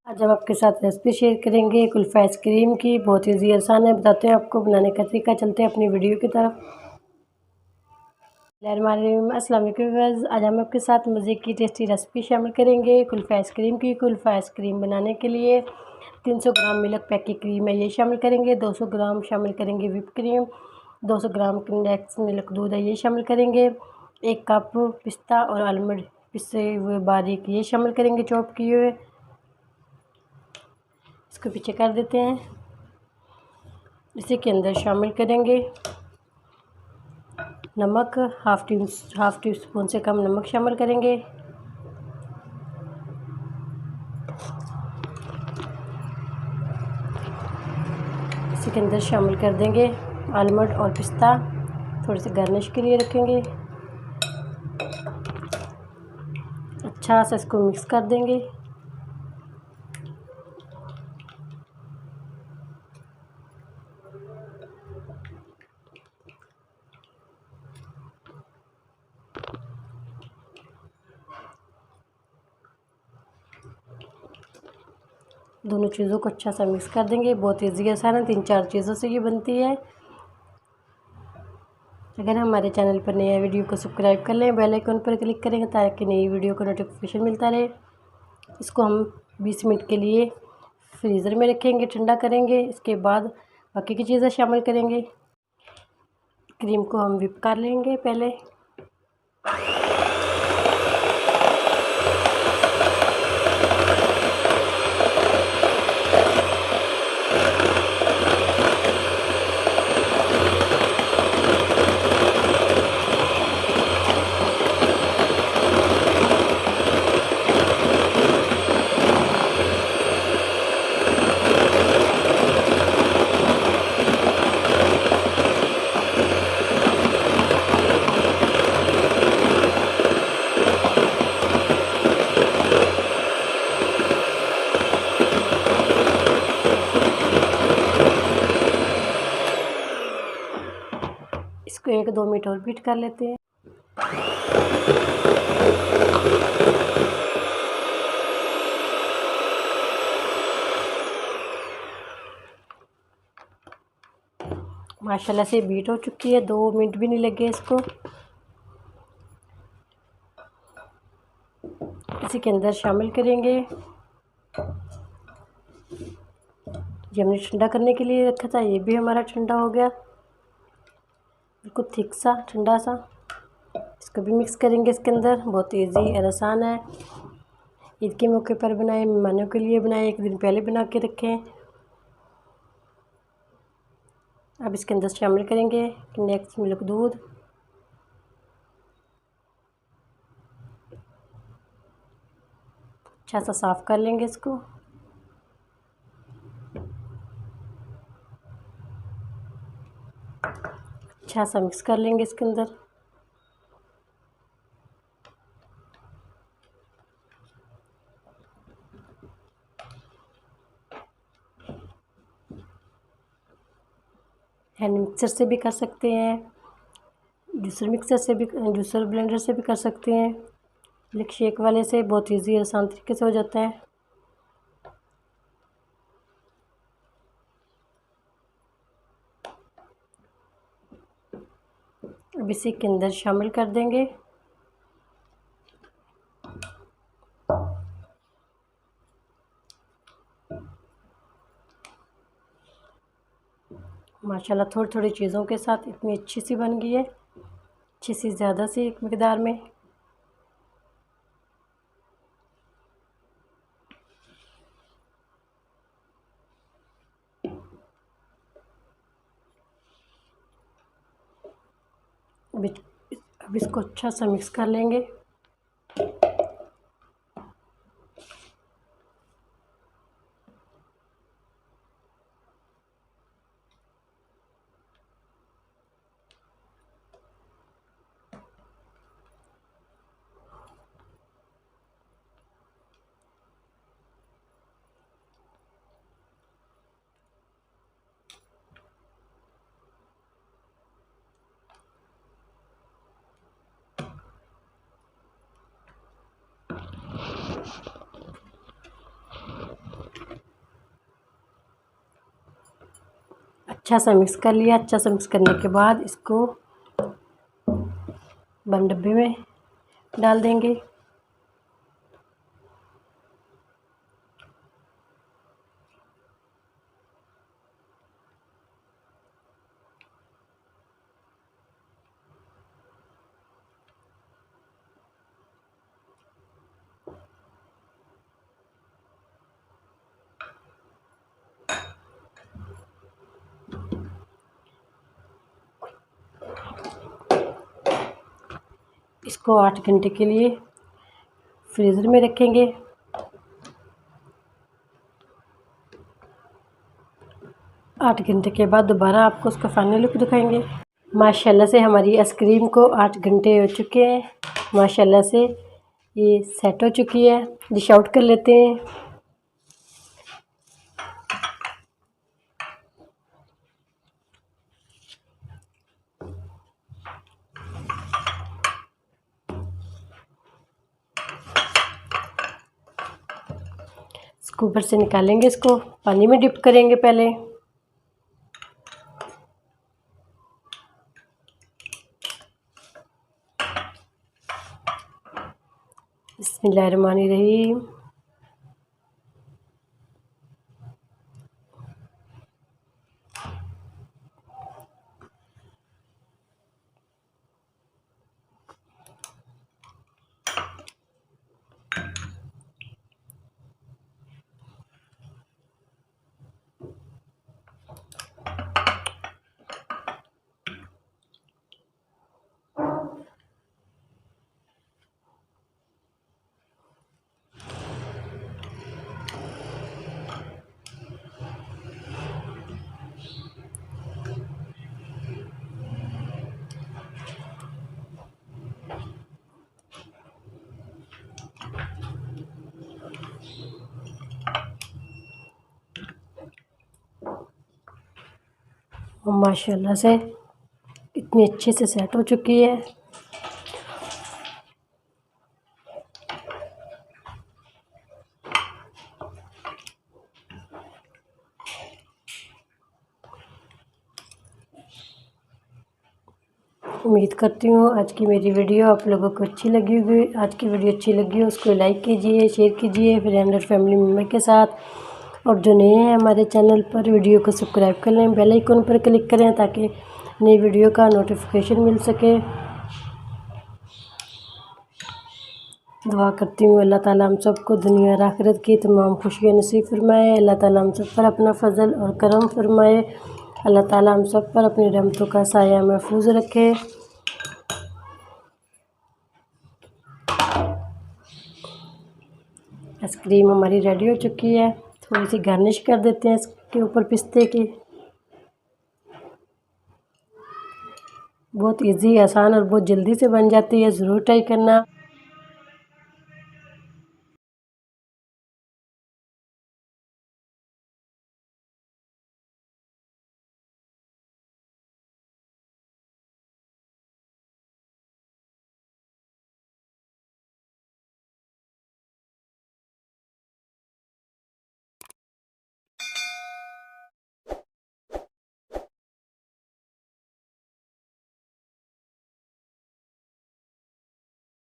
आज हम आपके साथ रेसिपी शेयर करेंगे कुल्फ़ा आइसक्रीम की। बहुत ईज़ी आसान है, बताते हैं आपको बनाने का तरीका। चलते हैं अपनी वीडियो की तरफ। अस्सलाम वालेकुम व्यूअर्स, आज हम आपके साथ मज़े की टेस्टी रेसिपी शामिल करेंगे कुल्फ़ा आइसक्रीम की। कुल्फ़ा आइसक्रीम बनाने के लिए 300 ग्राम मिल्क पैक की क्रीम है, ये शामिल करेंगे। 200 ग्राम शामिल करेंगे व्हिप क्रीम। 200 ग्राम कंडेंस मिल्क दूध है, ये शामिल करेंगे। 1 कप पिस्ता और आलमंड पिसे हुए बारीक, ये शामिल करेंगे चॉप किए हुए। इसको पीछे कर देते हैं। इसी के अंदर शामिल करेंगे नमक, हाफ़ टी स्पून से कम नमक शामिल करेंगे। इसी के अंदर शामिल कर देंगे आलमंड और पिस्ता, थोड़ी सी गार्निश के लिए रखेंगे। अच्छा सा इसको मिक्स कर देंगे। दोनों चीज़ों को अच्छा सा मिक्स कर देंगे। बहुत ईजी आसान है, 3-4 चीज़ों से ये बनती है। अगर हमारे चैनल पर नया वीडियो को सब्सक्राइब कर लें, बेल आइकन पर क्लिक करेंगे ताकि नई वीडियो का नोटिफिकेशन मिलता रहे। इसको हम 20 मिनट के लिए फ्रीज़र में रखेंगे, ठंडा करेंगे। इसके बाद बाकी की चीज़ें शामिल करेंगे। क्रीम को हम व्हिप कर लेंगे पहले। इसको 1-2 मिनट और बीट कर लेते हैं। माशाल्लाह से बीट हो चुकी है, 2 मिनट भी नहीं लगे इसको। इसी के अंदर शामिल करेंगे ये हमने ठंडा करने के लिए रखा था, ये भी हमारा ठंडा हो गया, बिल्कुल थिक सा ठंडा सा। इसको भी मिक्स करेंगे इसके अंदर। बहुत इजी और आसान है। ईद के मौके पर बनाए, मेहमानों के लिए बनाए, 1 दिन पहले बना के रखें। अब इसके अंदर शामिल करेंगे कंडेंस मिल्क दूध। अच्छा सा साफ़ कर लेंगे इसको। अच्छा सा मिक्स कर लेंगे इसके अंदर। हैंड मिक्सर से भी कर सकते हैं, जूसर ब्लेंडर से भी कर सकते हैं। मिल्क शेक वाले से बहुत इजी आसान तरीके से हो जाता है। अब इसी के अंदर शामिल कर देंगे माशाल्लाह थोड़ी थोड़ी चीज़ों के साथ इतनी अच्छी सी बन गई है, अच्छी सी ज़्यादा सी एक मकदार में। अब इसको अच्छा सा मिक्स कर लेंगे। अच्छा सा मिक्स कर लिया। अच्छा सा मिक्स करने के बाद इसको बंद डब्बे में डाल देंगे। इसको 8 घंटे के लिए फ्रीज़र में रखेंगे। 8 घंटे के बाद दोबारा आपको उसका फाइनल लुक दिखाएंगे। माशाल्लाह से हमारी आइसक्रीम को 8 घंटे हो चुके हैं। माशाल्लाह से ये सेट हो चुकी है। डिश आउट कर लेते हैं। इसको ऊपर से निकालेंगे। इसको पानी में डिप करेंगे पहले। बिस्मिल्लाहिर्रहमानिर्रहीम। माशाल्लाह से इतनी अच्छे से सेट हो चुकी है। उम्मीद करती हूँ आज की मेरी वीडियो आप लोगों को अच्छी लगी होगी। आज की वीडियो अच्छी लगी हो उसको लाइक कीजिए, शेयर कीजिए फ्रेंड और फैमिली मेम्बर के साथ। और जो नए हैं हमारे चैनल पर वीडियो को सब्सक्राइब कर लें, बेल आइकन पर क्लिक करें ताकि नई वीडियो का नोटिफिकेशन मिल सके। दुआ करती हूँ अल्लाह ताला हम सबको दुनिया और आखिरत की तमाम खुशियाँ नसीब फरमाए। अल्लाह ताला हम सब पर अपना फजल और करम फरमाए। अल्लाह ताला हम सब पर अपनी रहमतों का साया महफूज रखे। आइसक्रीम हमारी रेडी हो चुकी है। थोड़ी सी गार्निश कर देते हैं इसके ऊपर पिस्ते की। बहुत इजी, आसान और बहुत जल्दी से बन जाती है। ज़रूर ट्राई करना।